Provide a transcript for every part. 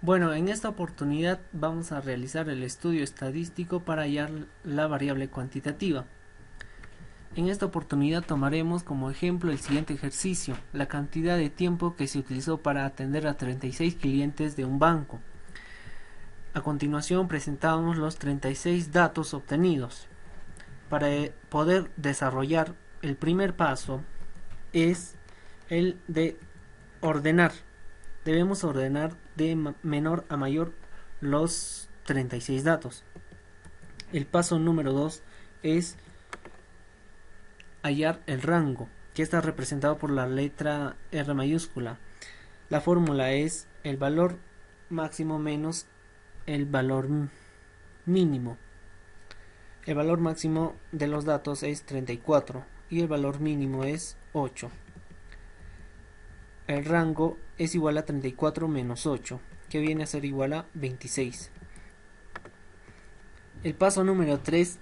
Bueno, en esta oportunidad vamos a realizar el estudio estadístico para hallar la variable cuantitativa. En esta oportunidad tomaremos como ejemplo el siguiente ejercicio: la cantidad de tiempo que se utilizó para atender a 36 clientes de un banco. A continuación presentamos los 36 datos obtenidos. Para poder desarrollar, el primer paso es el de ordenar. Debemos ordenar de menor a mayor los 36 datos. El paso número 2 es hallar el rango, que está representado por la letra R mayúscula. La fórmula es el valor máximo menos el valor mínimo. El valor máximo de los datos es 34 y el valor mínimo es 8. El rango es igual a 34 menos 8, que viene a ser igual a 26. El paso número 3,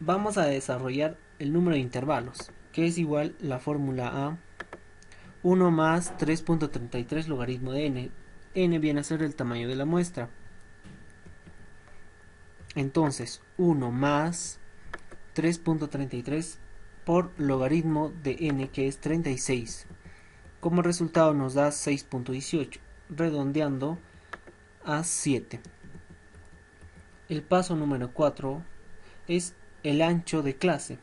vamos a desarrollar el número de intervalos, que es igual la fórmula a 1 más 3.33 logaritmo de n. N viene a ser el tamaño de la muestra. Entonces, 1 más 3.33 por logaritmo de n, que es 36. Como resultado nos da 6.18, redondeando a 7. El paso número 4 es el ancho de clase.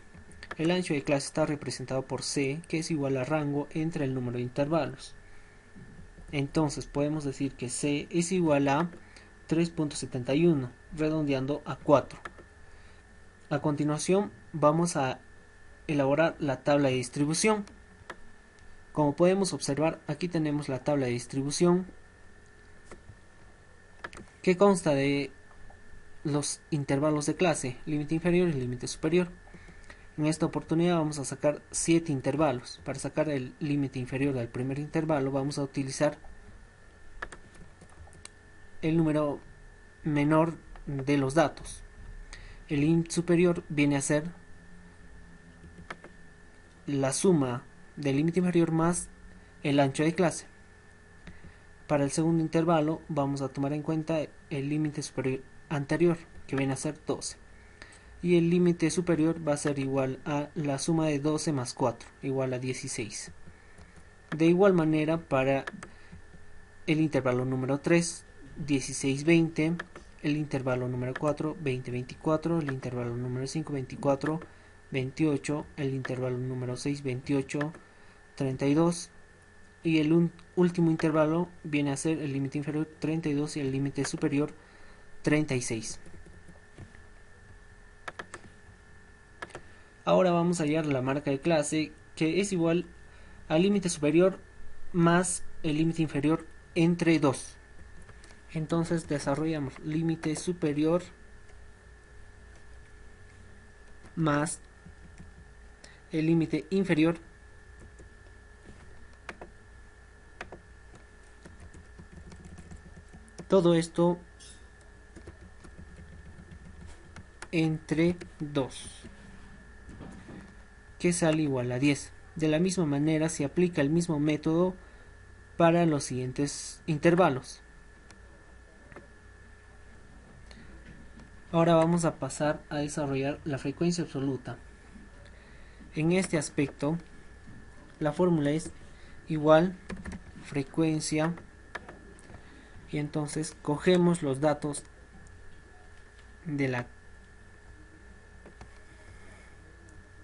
El ancho de clase está representado por C, que es igual a rango entre el número de intervalos. Entonces podemos decir que C es igual a 3.71, redondeando a 4. A continuación vamos a elaborar la tabla de distribución. Como podemos observar, aquí tenemos la tabla de distribución, que consta de los intervalos de clase, límite inferior y límite superior. En esta oportunidad vamos a sacar 7 intervalos. Para sacar el límite inferior del primer intervalo vamos a utilizar el número menor de los datos. El límite superior viene a ser la suma del límite inferior más el ancho de clase. Para el segundo intervalo vamos a tomar en cuenta el límite superior anterior, que viene a ser 12. Y el límite superior va a ser igual a la suma de 12 más 4, igual a 16. De igual manera, para el intervalo número 3, 16-20, el intervalo número 4, 20-24, el intervalo número 5, 24-28, el intervalo número 6, 28-32, y el último intervalo viene a ser el límite inferior 32 y el límite superior 36. Ahora vamos a hallar la marca de clase, que es igual al límite superior más el límite inferior entre 2. Entonces desarrollamos límite superior más el límite inferior todo esto entre 2, que sale igual a 10. De la misma manera se aplica el mismo método para los siguientes intervalos. Ahora vamos a pasar a desarrollar la frecuencia absoluta. En este aspecto, la fórmula es igual frecuencia, y entonces cogemos los datos del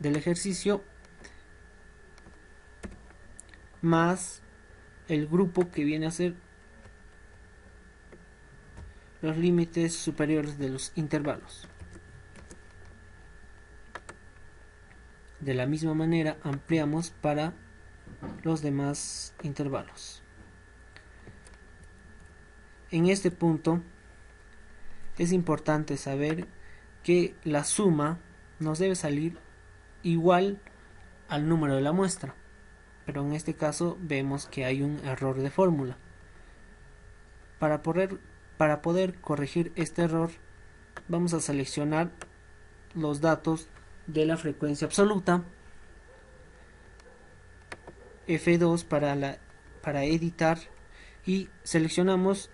ejercicio más el grupo que viene a ser los límites superiores de los intervalos. De la misma manera ampliamos para los demás intervalos. En este punto es importante saber que la suma nos debe salir igual al número de la muestra, pero en este caso vemos que hay un error de fórmula. Para poder corregir este error, vamos a seleccionar los datos de la frecuencia absoluta, F2 para editar, y seleccionamos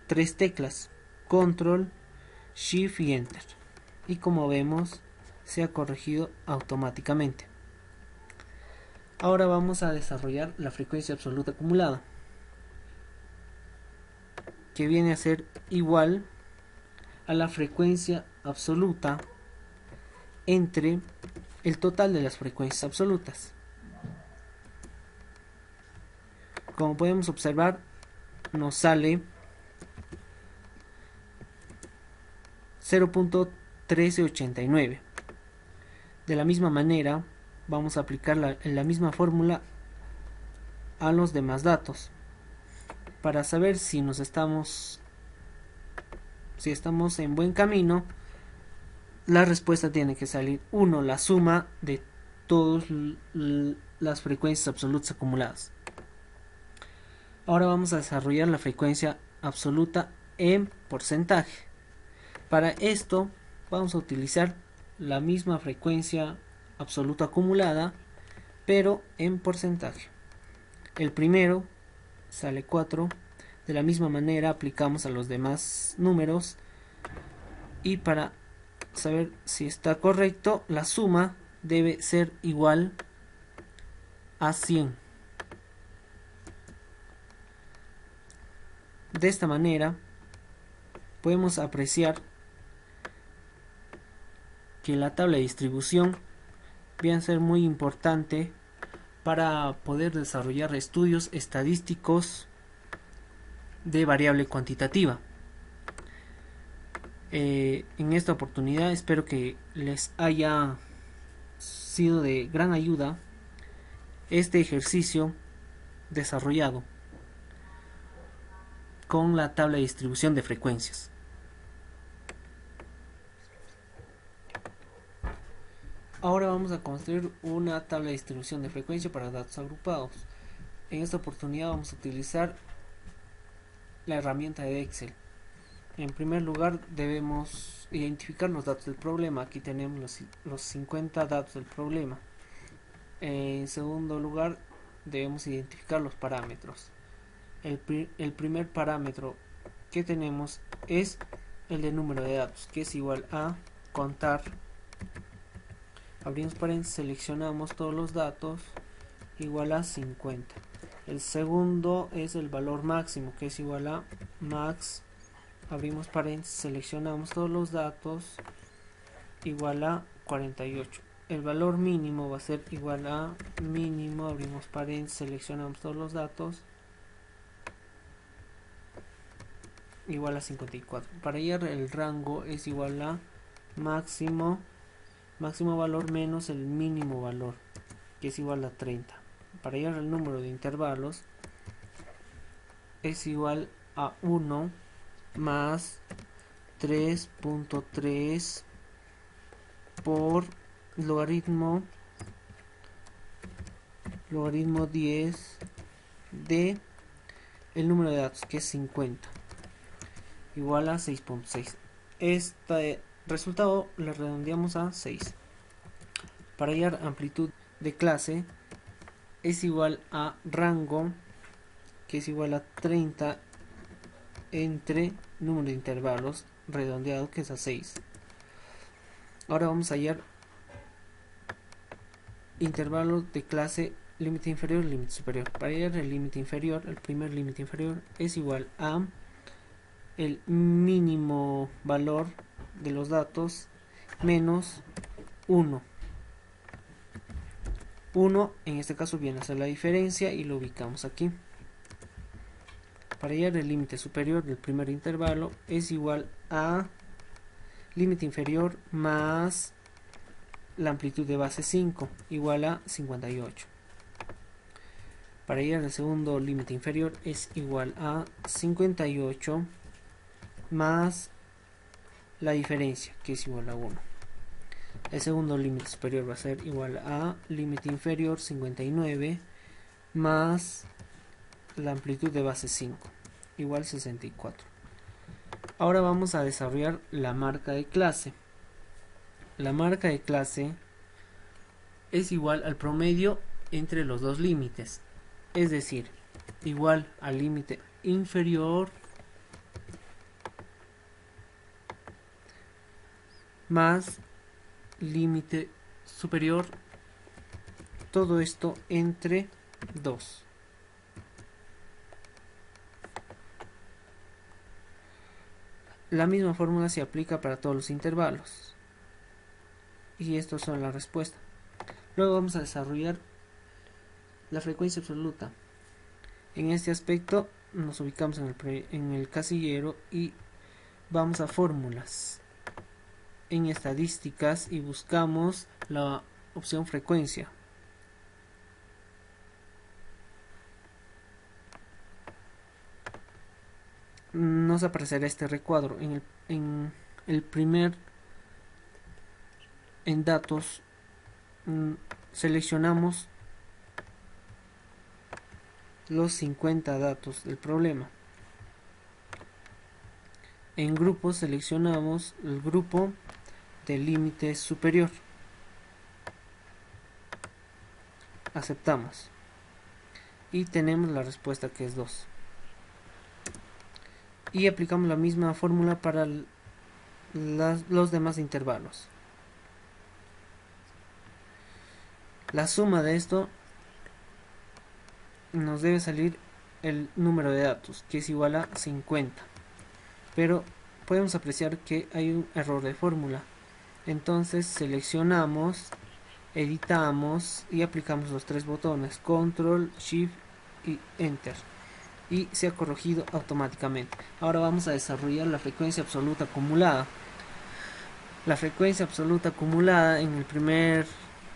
tres teclas: Control, Shift y Enter, y como vemos se ha corregido automáticamente. Ahora vamos a desarrollar la frecuencia absoluta acumulada, que viene a ser igual a la frecuencia absoluta entre el total de las frecuencias absolutas. Como podemos observar, nos sale 0.1389. De la misma manera, vamos a aplicar la misma fórmula a los demás datos para saber si estamos en buen camino. La respuesta tiene que salir 1, la suma de todas las frecuencias absolutas acumuladas. Ahora vamos a desarrollar la frecuencia absoluta en porcentaje. Para esto vamos a utilizar la misma frecuencia absoluta acumulada, pero en porcentaje. El primero sale 4. De la misma manera aplicamos a los demás números, y para saber si está correcto, la suma debe ser igual a 100. De esta manera podemos apreciar que la tabla de distribución viene a ser muy importante para poder desarrollar estudios estadísticos de variable cuantitativa. En esta oportunidad espero que les haya sido de gran ayuda este ejercicio desarrollado con la tabla de distribución de frecuencias. Ahora vamos a construir una tabla de distribución de frecuencia para datos agrupados. En esta oportunidad vamos a utilizar la herramienta de Excel. En primer lugar debemos identificar los datos del problema. Aquí tenemos los 50 datos del problema. En segundo lugar debemos identificar los parámetros. El primer parámetro que tenemos es el de número de datos, que es igual a contar, abrimos paréntesis, seleccionamos todos los datos, igual a 50. El segundo es el valor máximo, que es igual a max, abrimos paréntesis, seleccionamos todos los datos, igual a 48. El valor mínimo va a ser igual a mínimo, abrimos paréntesis, seleccionamos todos los datos, igual a 54. Para hallar el rango es igual a máximo valor menos el mínimo valor, que es igual a 30. Para hallar el número de intervalos es igual a 1 más 3.3 por logaritmo 10 de el número de datos, que es 50, igual a 6.6. Este resultado le redondeamos a 6. Para hallar amplitud de clase es igual a rango, que es igual a 30 entre número de intervalos redondeado, que es a 6. Ahora vamos a hallar intervalos de clase límite inferior, límite superior. Para hallar el límite inferior, el primer límite inferior es igual a el mínimo valor de los datos menos 1. 1 en este caso viene a ser la diferencia y lo ubicamos aquí. Para hallar el límite superior del primer intervalo es igual a límite inferior más la amplitud de base 5, igual a 58. Para hallar el segundo límite inferior es igual a 58 más la diferencia, que es igual a 1. El segundo límite superior va a ser igual a límite inferior 59 más la amplitud de base 5, igual 64. Ahora vamos a desarrollar la marca de clase. La marca de clase es igual al promedio entre los dos límites, es decir, igual al límite inferior más límite superior, todo esto entre 2. La misma fórmula se aplica para todos los intervalos. Y estos son la respuesta. Luego vamos a desarrollar la frecuencia absoluta. En este aspecto nos ubicamos en el casillero y vamos a fórmulas en estadísticas y buscamos la opción frecuencia. Nos aparecerá este recuadro. En datos seleccionamos los 50 datos del problema. En grupos seleccionamos el grupo del límite superior. Aceptamos y tenemos la respuesta, que es 2. Y aplicamos la misma fórmula para los demás intervalos. La suma de esto nos debe salir el número de datos, que es igual a 50. Pero podemos apreciar que hay un error de fórmula. Entonces seleccionamos, editamos y aplicamos los 3 botones Control, Shift y Enter. Y se ha corregido automáticamente. Ahora vamos a desarrollar la frecuencia absoluta acumulada. La frecuencia absoluta acumulada en el primer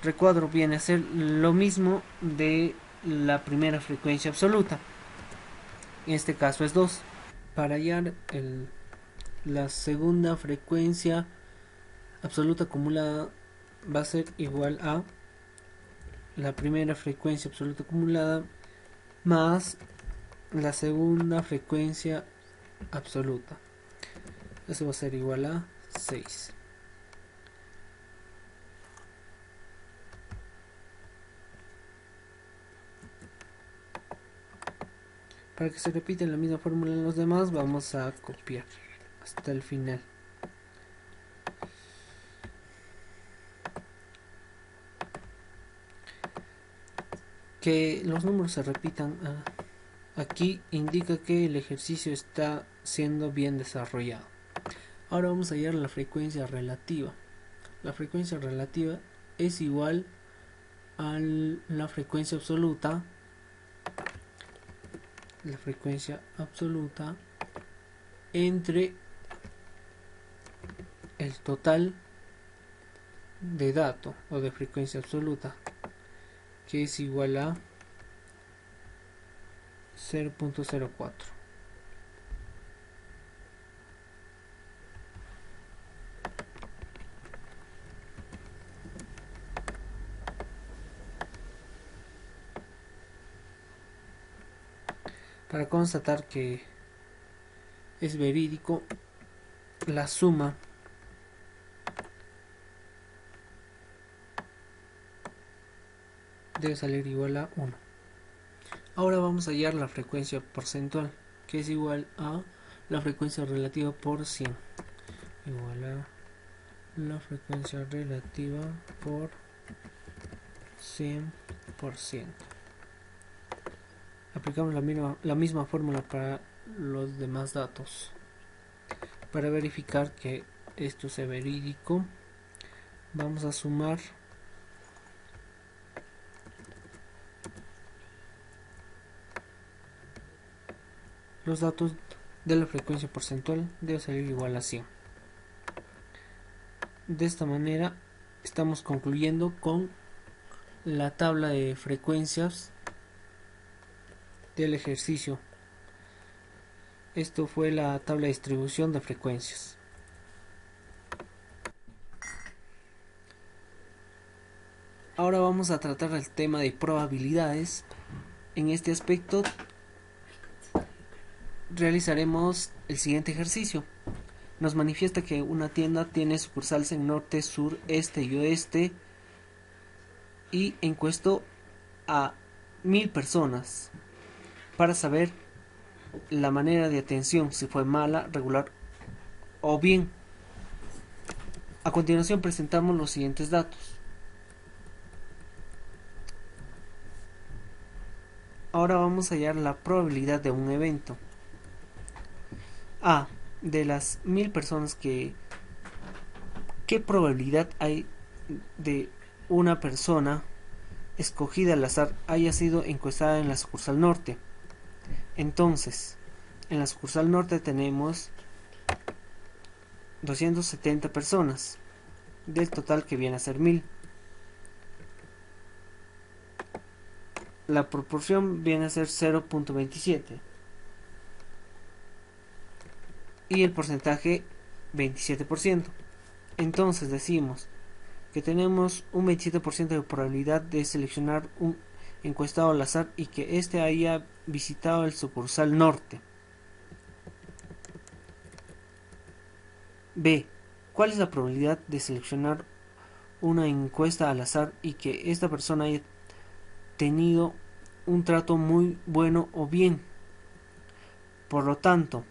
recuadro viene a ser lo mismo de la primera frecuencia absoluta. En este caso es 2. Para hallar la segunda frecuencia absoluta acumulada va a ser igual a la primera frecuencia absoluta acumulada más la segunda frecuencia absoluta. Eso va a ser igual a 6. Para que se repita la misma fórmula en los demás, vamos a copiar hasta el final. Que los números se repitan aquí indica que el ejercicio está siendo bien desarrollado. Ahora vamos a hallar la frecuencia relativa. La frecuencia relativa es igual a la frecuencia absoluta. La frecuencia absoluta entre el total de dato o de frecuencia absoluta, que es igual a 0.04. Para constatar que es verídico, la suma debe salir igual a 1. Ahora vamos a hallar la frecuencia porcentual, que es igual a la frecuencia relativa por 100. Igual a la frecuencia relativa por 100%. Aplicamos la misma fórmula para los demás datos. Para verificar que esto sea verídico, vamos a sumar los datos de la frecuencia porcentual. Debe salir igual a 100. De esta manera estamos concluyendo con la tabla de frecuencias del ejercicio. Esto fue la tabla de distribución de frecuencias. Ahora vamos a tratar el tema de probabilidades. En este aspecto realizaremos el siguiente ejercicio. Nos manifiesta que una tienda tiene sucursales en norte, sur, este y oeste y encuestó a 1000 personas para saber la manera de atención, si fue mala, regular o bien. A continuación presentamos los siguientes datos. Ahora vamos a hallar la probabilidad de un evento. A. De las 1000 personas ¿qué probabilidad hay de una persona escogida al azar haya sido encuestada en la sucursal norte? Entonces, en la sucursal norte tenemos 270 personas, del total que viene a ser 1000. La proporción viene a ser 0.27 y el porcentaje 27%. Entonces decimos que tenemos un 27% de probabilidad de seleccionar un encuestado al azar y que éste haya visitado el sucursal norte. B. ¿Cuál es la probabilidad de seleccionar una encuesta al azar y que esta persona haya tenido un trato muy bueno o bien? Por lo tanto,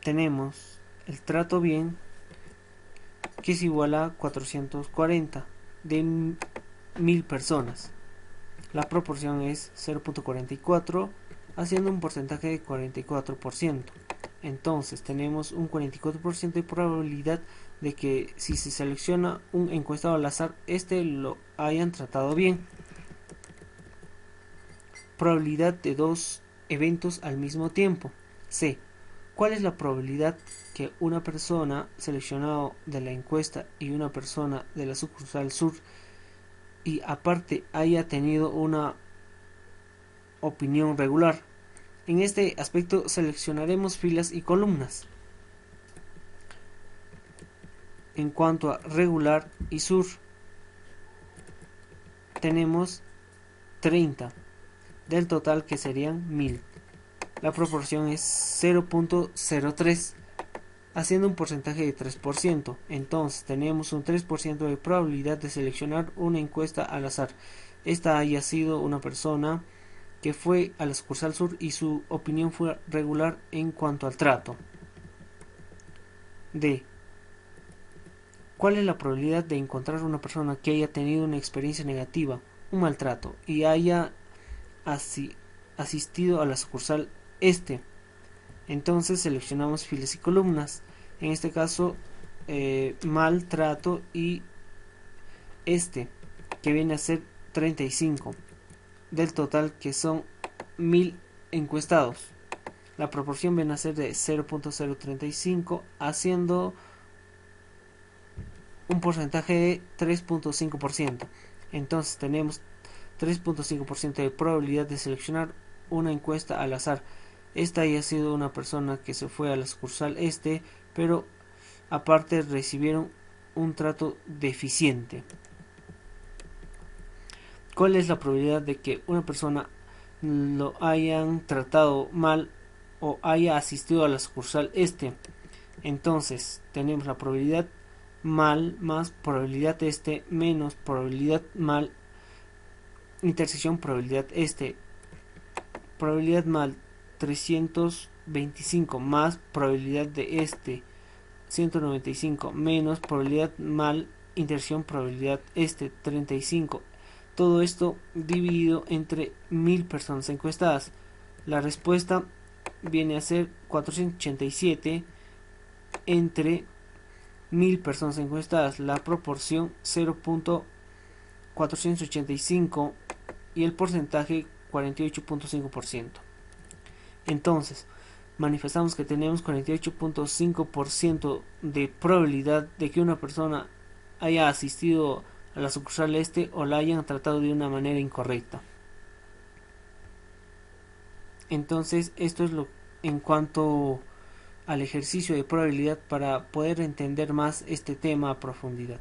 tenemos el trato bien, que es igual a 440 de 1000 personas. La proporción es 0.44, haciendo un porcentaje de 44%. Entonces tenemos un 44% de probabilidad de que si se selecciona un encuestado al azar, lo hayan tratado bien. Probabilidad de dos eventos al mismo tiempo. C. ¿Cuál es la probabilidad que una persona seleccionada de la encuesta y una persona de la sucursal sur y aparte haya tenido una opinión regular? En este aspecto seleccionaremos filas y columnas. En cuanto a regular y sur, tenemos 30 del total, que serían 1000. La proporción es 0.03, haciendo un porcentaje de 3%. Entonces tenemos un 3% de probabilidad de seleccionar una encuesta al azar. Esta haya sido una persona que fue a la sucursal sur y su opinión fue regular en cuanto al trato. D. ¿Cuál es la probabilidad de encontrar una persona que haya tenido una experiencia negativa, un maltrato, y haya asistido a la sucursal este? Entonces seleccionamos filas y columnas. En este caso, maltrato y que viene a ser 35 del total, que son 1000 encuestados. La proporción viene a ser de 0.035, haciendo un porcentaje de 3.5%. Entonces tenemos 3.5% de probabilidad de seleccionar una encuesta al azar. Esta haya sido una persona que se fue a la sucursal pero aparte recibieron un trato deficiente. ¿Cuál es la probabilidad de que una persona lo hayan tratado mal o haya asistido a la sucursal Entonces tenemos la probabilidad mal más probabilidad menos probabilidad mal intersección probabilidad probabilidad mal 325 más probabilidad de 195 menos probabilidad mal intersección probabilidad 35. Todo esto dividido entre 1000 personas encuestadas. La respuesta viene a ser 487 entre 1000 personas encuestadas. La proporción 0.485 y el porcentaje 48.5%. Entonces, manifestamos que tenemos 48.5% de probabilidad de que una persona haya asistido a la sucursal o la hayan tratado de una manera incorrecta. Entonces, esto es lo en cuanto al ejercicio de probabilidad para poder entender más este tema a profundidad.